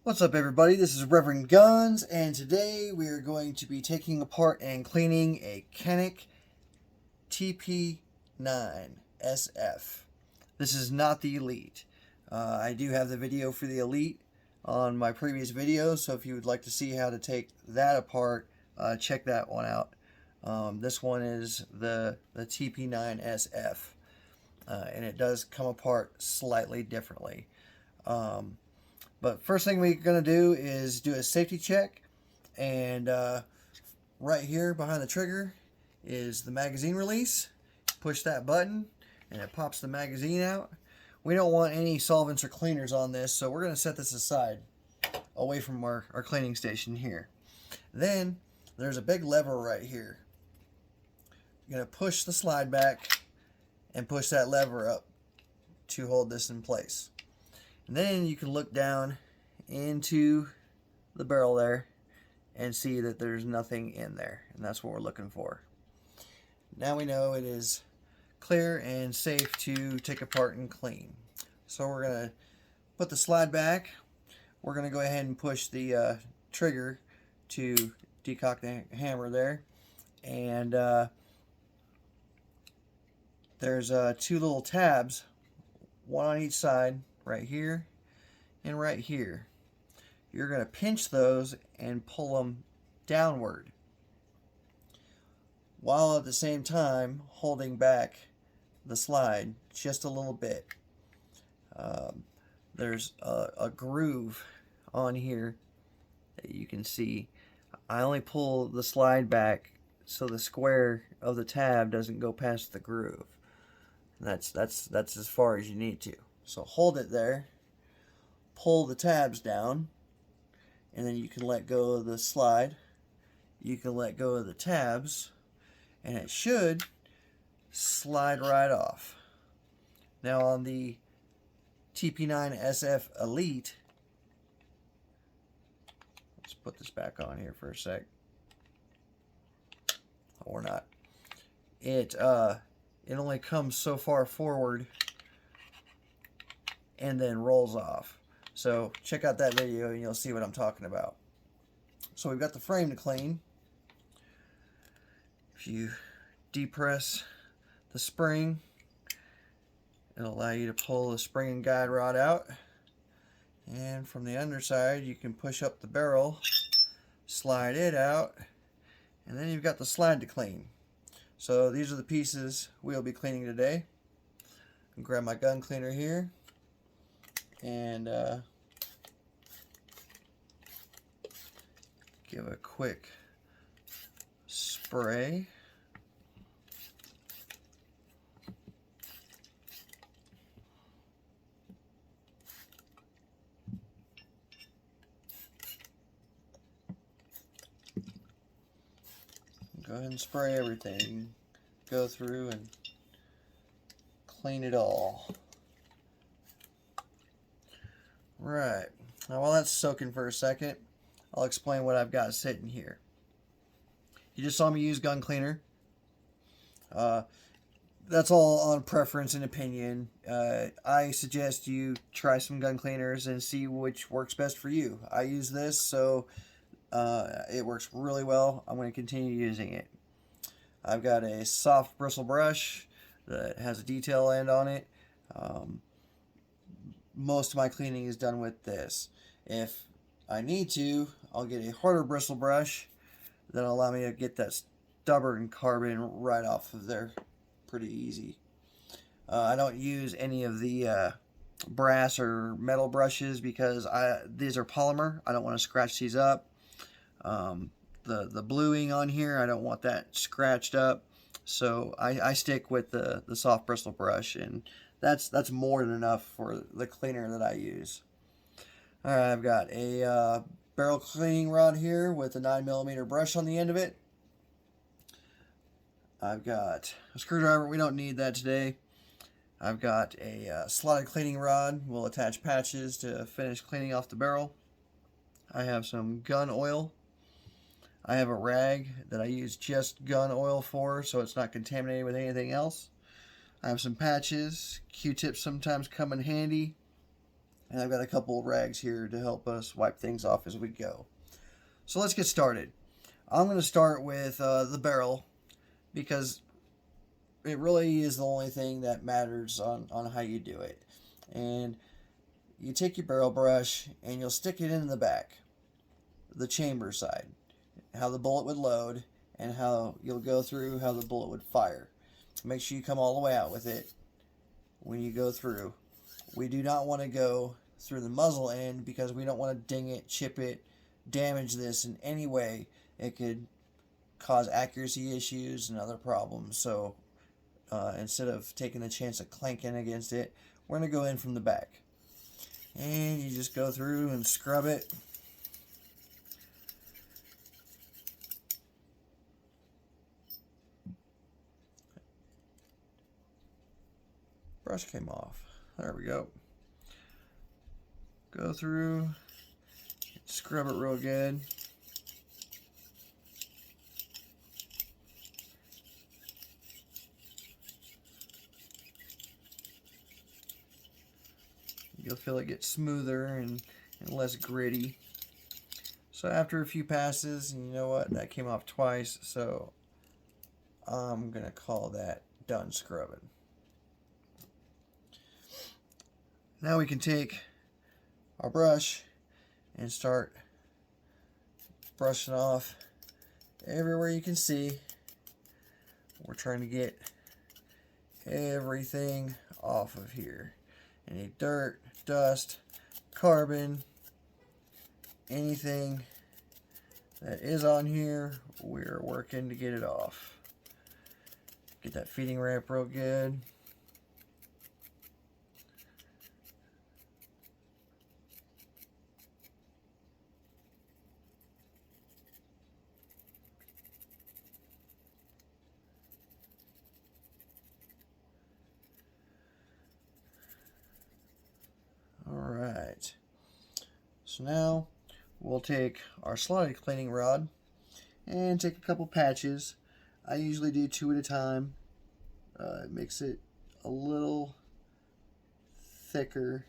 What's up, everybody? This is Reverend Guns, and today we are going to be taking apart and cleaning a Canik TP9SF. This is not the Elite. I do have the video for the Elite on my previous video, so if you would like to see how to take that apart, check that one out. This one is the TP9SF, and it does come apart slightly differently. But first thing we're going to do is do a safety check, and right here behind the trigger is the magazine release. Push that button and it pops the magazine out. We don't want any solvents or cleaners on this, so we're going to set this aside away from our cleaning station here. Then there's a big lever right here. You're going to push the slide back and push that lever up to hold this in place. And then you can look down into the barrel there and see that there's nothing in there, and that's what we're looking for. Now we know it is clear and safe to take apart and clean. So we're going to put the slide back. We're going to go ahead and push the trigger to decock the hammer there, and there's two little tabs, one on each side, right here and right here. You're going to pinch those and pull them downward, while at the same time holding back the slide just a little bit. There's a groove on here that you can see. I only pull the slide back so the square of the tab doesn't go past the groove. That's as far as you need to. So hold it there, pull the tabs down, and then you can let go of the slide. You can let go of the tabs, and it should slide right off. Now on the TP9SF Elite, let's put this back on here for a sec, or not. It only comes so far forward and then rolls off. So check out that video and you'll see what I'm talking about. So we've got the frame to clean. If you depress the spring, it'll allow you to pull the spring and guide rod out. And from the underside, you can push up the barrel, slide it out, and then you've got the slide to clean. So these are the pieces we'll be cleaning today. I'll grab my gun cleaner here and give a quick spray. Go ahead and spray everything. Go through and clean it all. Right. Now while that's soaking for a second, I'll explain what I've got sitting here. You just saw me use gun cleaner. That's all on preference and opinion. I suggest you try some gun cleaners and see which works best for you. I use this, so it works really well. I'm going to continue using it. I've got a soft bristle brush that has a detail end on it. Most of my cleaning is done with this. If I need to, I'll get a harder bristle brush that'll allow me to get that stubborn carbon right off of there pretty easy. I don't use any of the brass or metal brushes because these are polymer. I don't want to scratch these up. The bluing on here, I don't want that scratched up, so I stick with the soft bristle brush, and that's more than enough for the cleaner that I use. Alright, I've got a barrel cleaning rod here with a 9mm brush on the end of it. I've got a screwdriver. We don't need that today. I've got a slotted cleaning rod. We'll attach patches to finish cleaning off the barrel. I have some gun oil. I have a rag that I use just gun oil for, so it's not contaminated with anything else. I have some patches. Q-tips sometimes come in handy. And I've got a couple of rags here to help us wipe things off as we go. So let's get started. I'm going to start with the barrel, because it really is the only thing that matters on how you do it. And you take your barrel brush and you'll stick it in the back, the chamber side, how the bullet would load, and how you'll go through how the bullet would fire. Make sure you come all the way out with it when you go through. We do not want to go through the muzzle end because we don't want to ding it, chip it, damage this in any way. It could cause accuracy issues and other problems. So instead of taking the chance of clanking against it, we're going to go in from the back. And you just go through and scrub it. Brush came off. There we go. Go through, scrub it real good. You'll feel it get smoother and less gritty. So after a few passes, and you know what, that came off twice, so I'm gonna call that done scrubbing. Now we can take our brush and start brushing off everywhere you can see. We're trying to get everything off of here. Any dirt, dust, carbon, anything that is on here, we're working to get it off. Get that feeding ramp real good. Alright, so now we'll take our slotted cleaning rod and take a couple patches. I usually do 2 at a time. It makes it a little thicker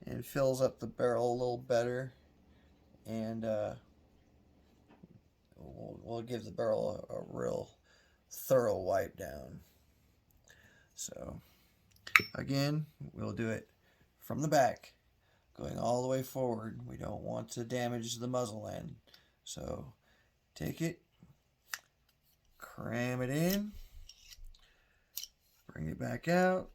and fills up the barrel a little better, and we'll give the barrel a real thorough wipe down. So again, we'll do it from the back, going all the way forward. We don't want to damage the muzzle end. So take it, cram it in, bring it back out.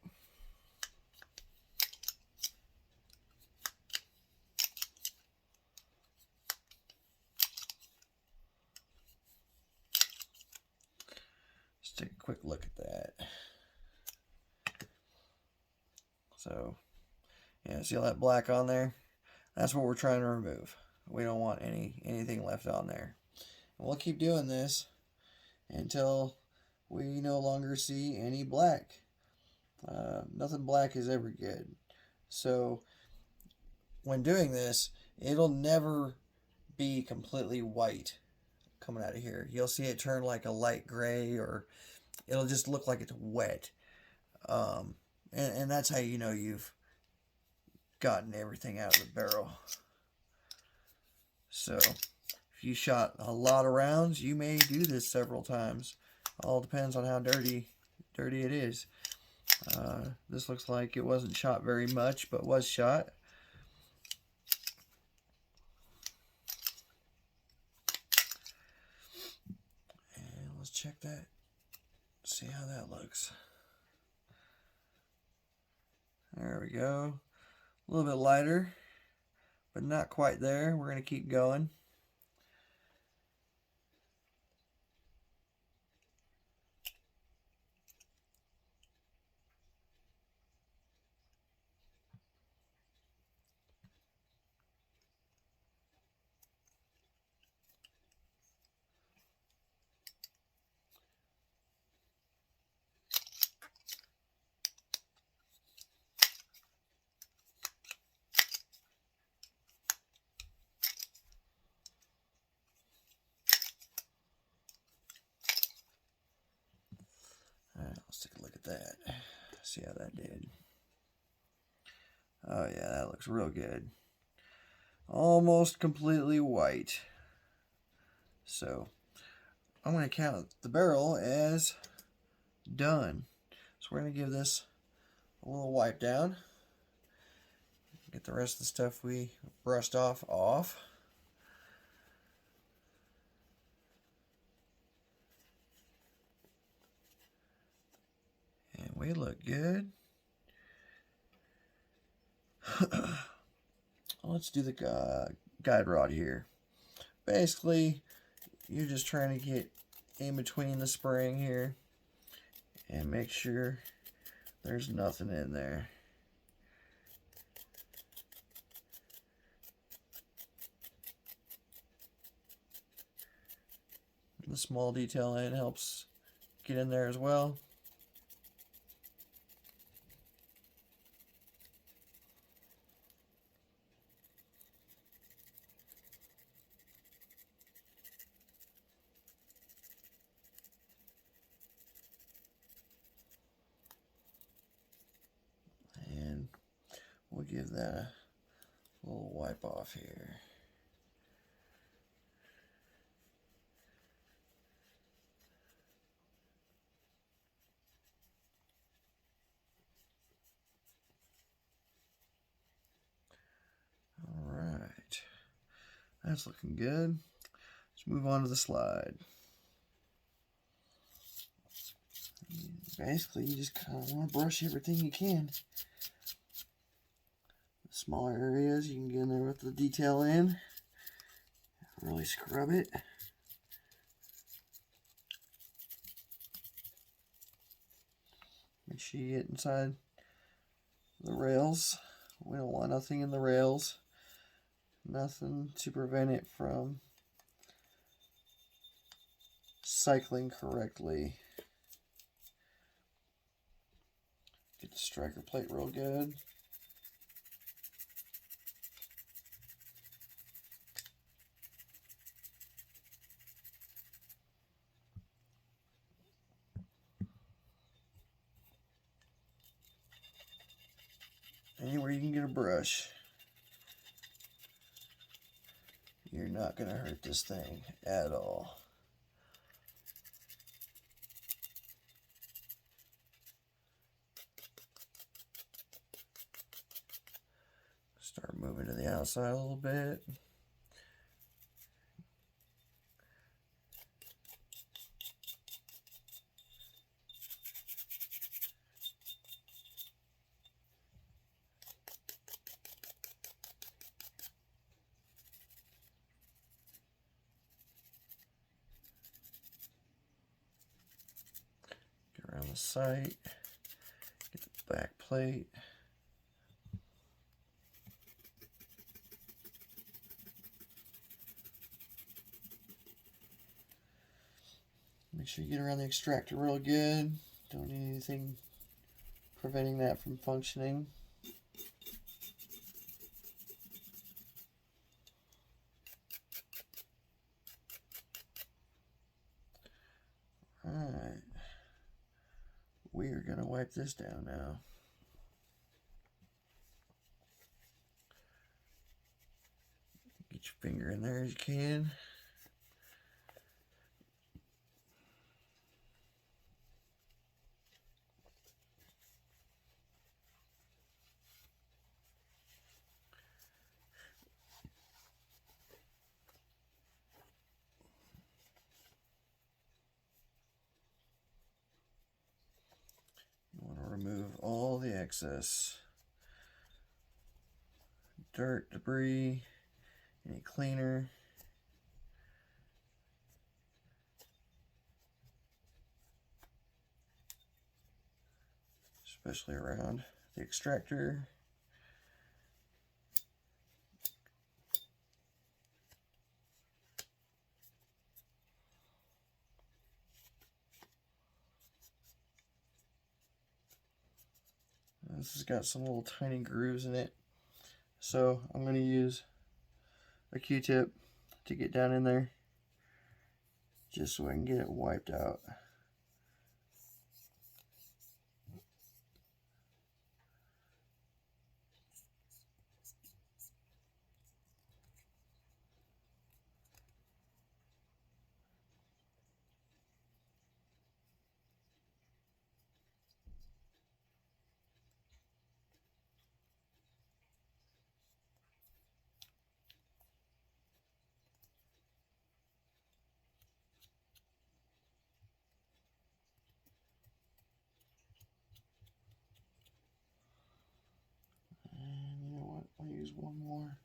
Let's take a quick look at that. So yeah, see all that black on there? That's what we're trying to remove. We don't want anything left on there. And we'll keep doing this until we no longer see any black. Nothing black is ever good. So when doing this, it'll never be completely white coming out of here. You'll see it turn like a light gray, or it'll just look like it's wet. And that's how you know you've gotten everything out of the barrel. So if you shot a lot of rounds, you may do this several times. All depends on how dirty it is. This looks like it wasn't shot very much, but was shot. And let's check that, see how that looks. There we go. A little bit lighter, but not quite there. We're going to keep going. Alright, let's take a look at that. See how that did. Oh yeah, that looks real good. Almost completely white. So I'm going to count the barrel as done. So we're going to give this a little wipe down. Get the rest of the stuff we brushed off. And we look good. Let's do the guide rod here. Basically, you're just trying to get in between the spring here and make sure there's nothing in there. The small detail in helps get in there as well. And we'll give that a little wipe off here. Alright, that's looking good. Let's move on to the slide. Basically, you just kind of want to brush everything you can. The smaller areas, you can get in there with the detail in. Really scrub it. Make sure you get inside the rails. We don't want nothing in the rails. Nothing to prevent it from cycling correctly. Get the striker plate real good. Anywhere you can get a brush. You're not going to hurt this thing at all. Start moving to the outside a little bit. Get around the sight. Get the back plate. Make sure you get around the extractor real good. Don't need anything preventing that from functioning. Alright. We are going to wipe this down now. Get your finger in there as you can. Remove all the excess dirt, debris, any cleaner. Especially around the extractor. This has got some little tiny grooves in it, so I'm going to use a Q-tip to get down in there just so I can get it wiped out. more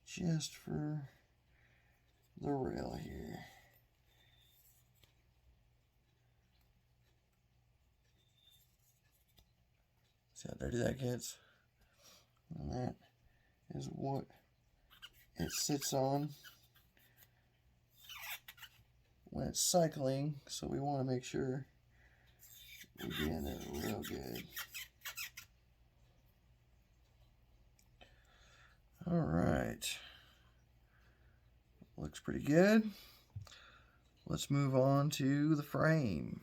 just for the rail here. See how dirty that gets? And that is what it sits on when it's cycling, so we want to make sure we get in there real good. All right, looks pretty good. Let's move on to the frame.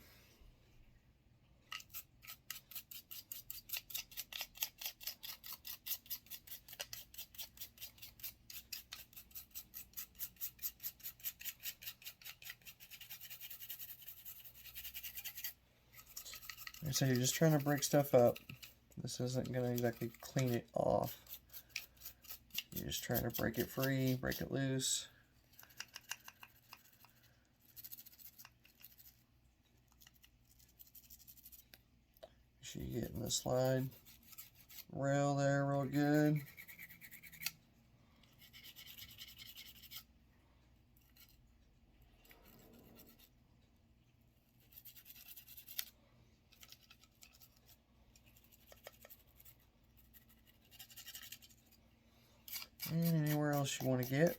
So you're just trying to break stuff up. This isn't going to exactly clean it off. You're just trying to break it free, break it loose. Make sure you get in the slide rail there real good. And anywhere else you want to get.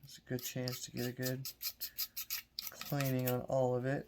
It's a good chance to get a good cleaning on all of it.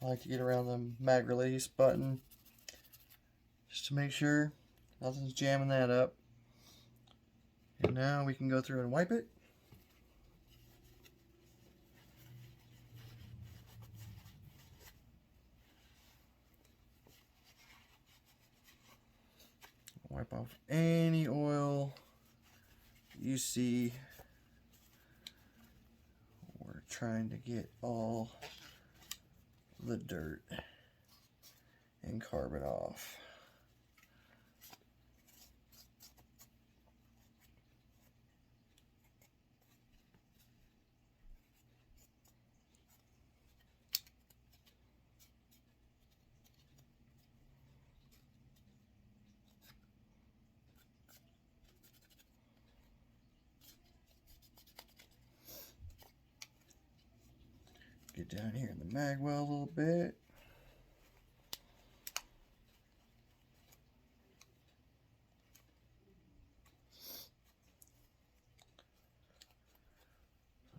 I like to get around the mag release button just to make sure nothing's jamming that up. And now we can go through and wipe it. Wipe off any oil you see. We're trying to get all the dirt and carbon off. Get down here in the mag well a little bit.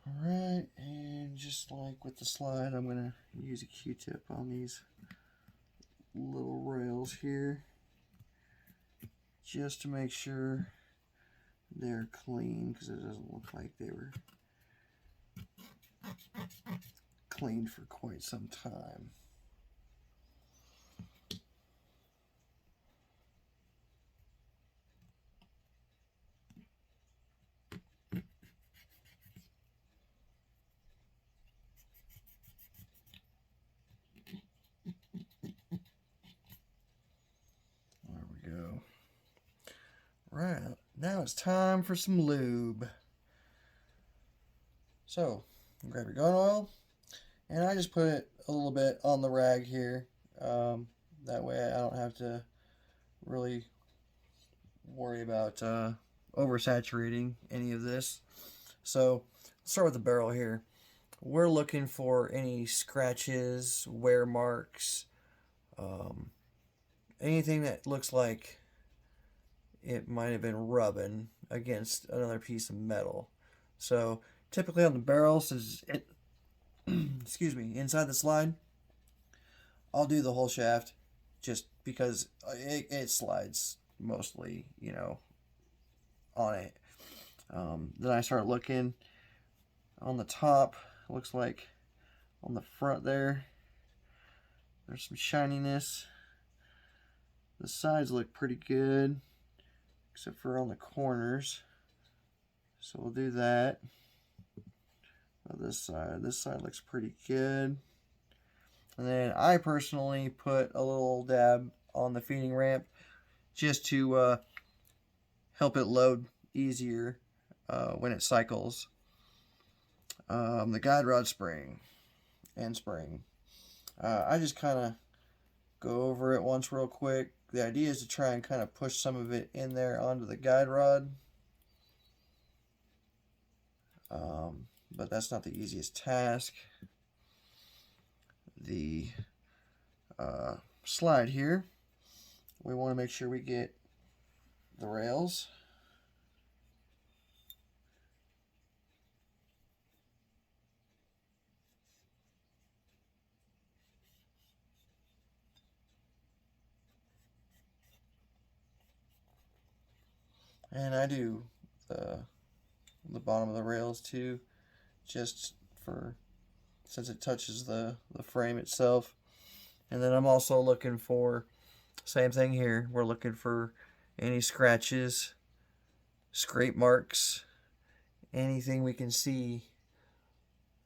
Alright, and just like with the slide, I'm going to use a Q-tip on these little rails here just to make sure they're clean, because it doesn't look like they were cleaned for quite some time. There we go. Right, now it's time for some lube. So, grab your gun oil, and I just put it a little bit on the rag here. That way I don't have to really worry about oversaturating any of this. So, let's start with the barrel here. We're looking for any scratches, wear marks, anything that looks like it might have been rubbing against another piece of metal. So typically on the barrel, since it excuse me, inside the slide, I'll do the whole shaft just because it slides mostly, you know, on it. Then I start looking on the top. Looks like on the front there's some shininess. The sides look pretty good, except for on the corners. So we'll do that. This side looks pretty good. And then I personally put a little dab on the feeding ramp just to help it load easier when it cycles. The guide rod spring and spring. I just kind of go over it once real quick. The idea is to try and kind of push some of it in there onto the guide rod. But that's not the easiest task. The slide here, we want to make sure we get the rails. And I do the bottom of the rails too, just for, since it touches the frame itself. And then I'm also looking for, same thing here, we're looking for any scratches, scrape marks, anything we can see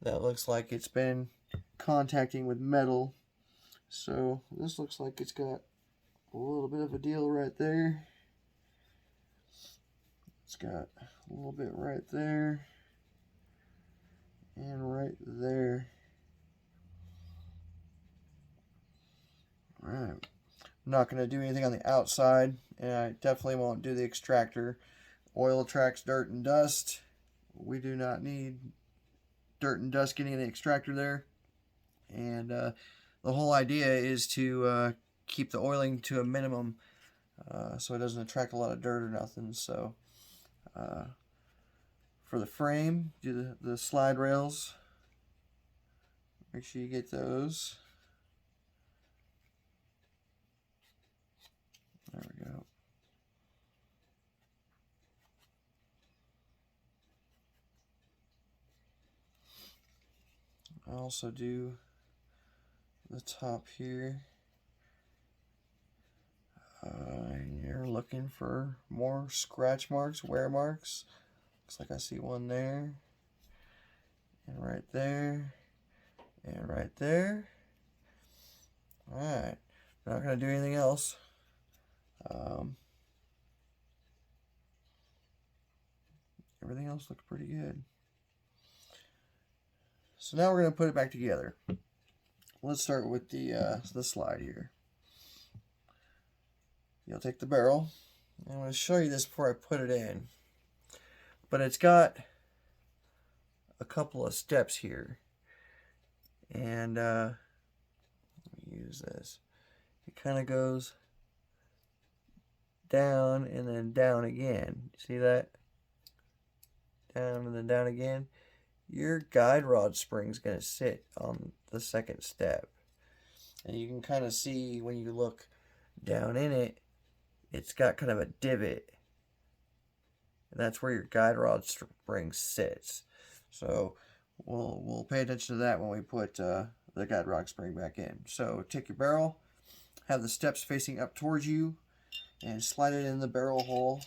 that looks like it's been contacting with metal. So this looks like it's got a little bit of a deal right there. It's got a little bit right there and right there. Alright, I'm not going to do anything on the outside, and I definitely won't do the extractor. Oil attracts dirt and dust. We do not need dirt and dust getting in the extractor there. And the whole idea is to keep the oiling to a minimum so it doesn't attract a lot of dirt or nothing. So for the frame, do the slide rails. Make sure you get those. There we go. I also do the top here. You're looking for more scratch marks, wear marks. Looks like I see one there, and right there, and right there. Alright, not going to do anything else. Everything else looks pretty good. So now we're going to put it back together. Let's start with the slide here. You'll take the barrel. I'm going to show you this before I put it in. But it's got a couple of steps here. And let me use this. It kind of goes down and then down again. See that? Down and then down again. Your guide rod spring's going to sit on the second step. And you can kind of see when you look down in it, it's got kind of a divot. And that's where your guide rod spring sits. So we'll pay attention to that when we put the guide rod spring back in. So take your barrel, have the steps facing up towards you, and slide it in the barrel hole.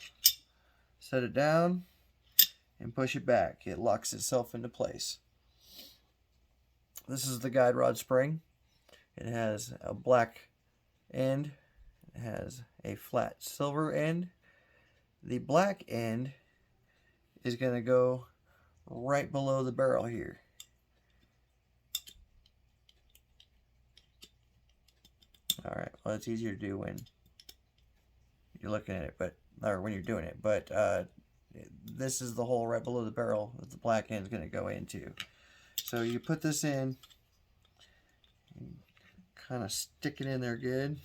Set it down and push it back. It locks itself into place. This is the guide rod spring. It has a black end. It has a flat silver end. The black end is going to go right below the barrel here. Alright, well, it's easier to do when you're looking at it, or when you're doing it, but this is the hole right below the barrel that the black end is going to go into. So you put this in, and kind of stick it in there good,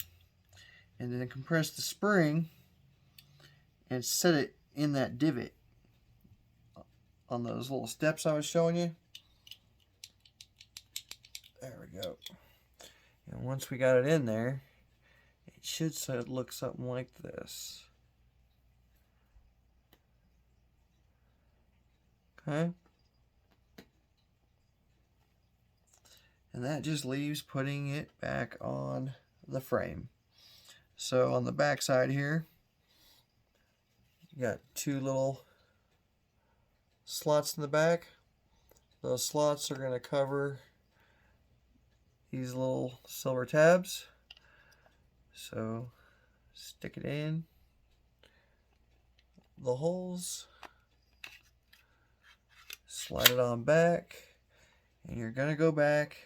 and then compress the spring and set it in that divot on those little steps I was showing you. There we go. And once we got it in there, it should look something like this. Okay. And that just leaves putting it back on the frame. So on the back side here, you got two little slots in the back. Those slots are going to cover these little silver tabs. So stick it in the holes, slide it on back, and you're going to go back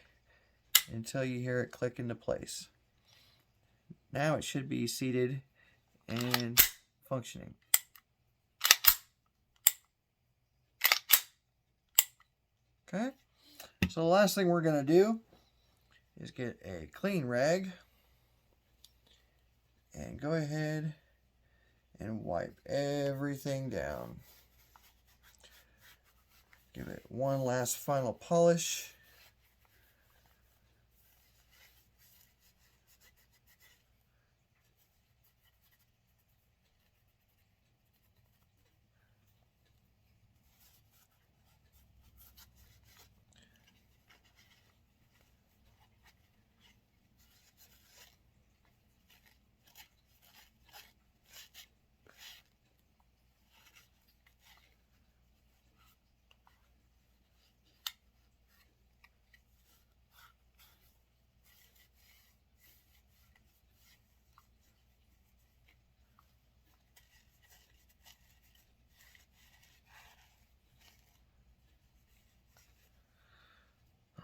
until you hear it click into place. Now it should be seated and functioning. Okay, so the last thing we're going to do is get a clean rag and go ahead and wipe everything down. Give it one last final polish.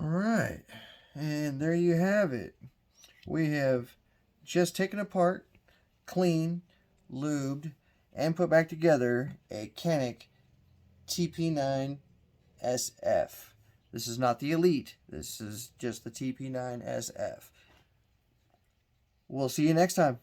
All right, and there you have it. We have just taken apart, cleaned, lubed, and put back together a Canik TP9SF. This is not the Elite. This is just the TP9SF. We'll see you next time.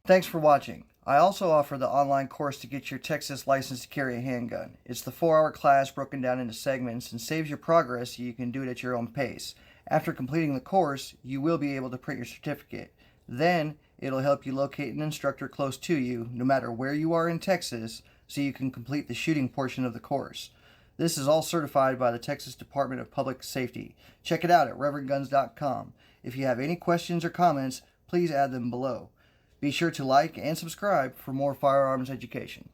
Thanks for watching. I also offer the online course to get your Texas license to carry a handgun. It's the 4-hour class broken down into segments and saves your progress so you can do it at your own pace. After completing the course, you will be able to print your certificate. Then, it'll help you locate an instructor close to you, no matter where you are in Texas, so you can complete the shooting portion of the course. This is all certified by the Texas Department of Public Safety. Check it out at reverendguns.com. If you have any questions or comments, please add them below. Be sure to like and subscribe for more firearms education.